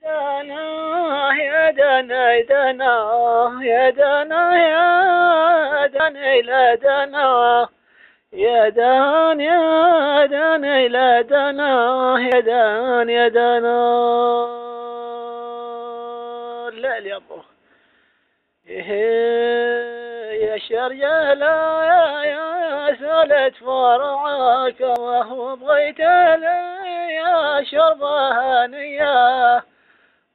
دنا يا دنا دنا يا دنا يا دنا لا دنا يا دان يا دان لا دنا يا دان يا دنا لا يا ابو يا شرجلا يا سالت فرعك وهو بغيت يا شربه هنيه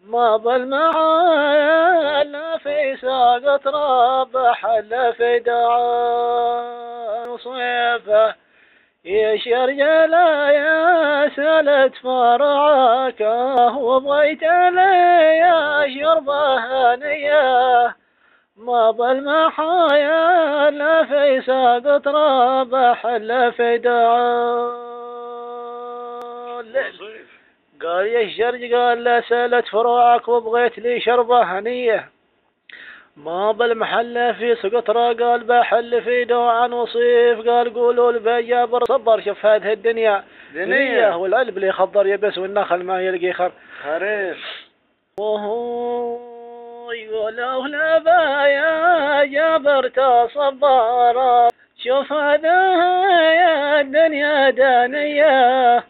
ما ضل معايا الا في ساقط رب حل في دعاء صيفه يا شرجلا يا سالت فرعك وبغيت يا شربه هنيه ما ضل محايا الا في ساقط رب حل في دعاء قال يا الشرج قال لا سالت فروعك وبغيت لي شربة هنية ما بالمحلة في سقطرة قال بحل في دوعا وصيف قال قولوا البجابر صبر شوف هذه الدنيا دنيا والعلب اللي يخضر يبس والنخل ما يلقي خريف وهو يقولوا لا بايا جابر تصبر شوف هذا يا الدنيا دانية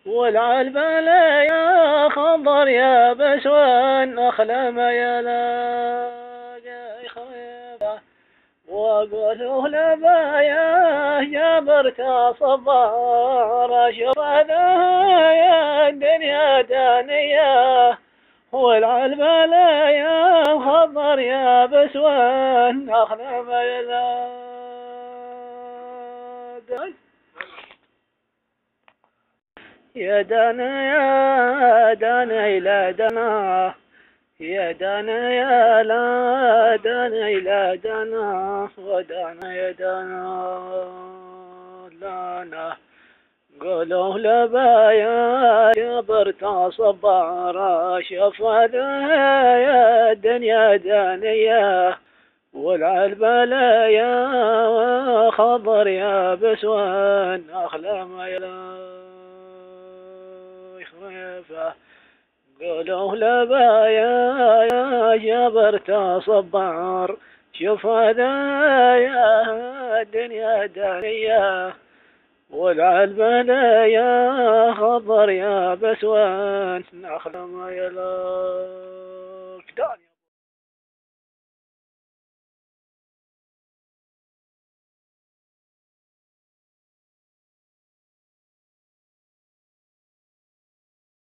والعلب لا يا خضر يا بسوان أخلم يا لاقي خيبة وقوله لبا يا جابر تصبر شوف هذا يا الدنيا دانية والعلب لا يا خضر يا بسوان أخلم يا لاقي يا دنا يا دنا لا دنا يا دنا يا لا دنا لا دنا ودنا يا دنا لانا قولوا لبا يا جبر تصبر شوف هذا يا الدنيا دانية والعلب لا يا خضر يا بسوان أخلم يا قولوا لبا يا جبر تصبر شوف هذا يا الدنيا دانية والعلب لا يا خضر يا بسوان أخلم يا لك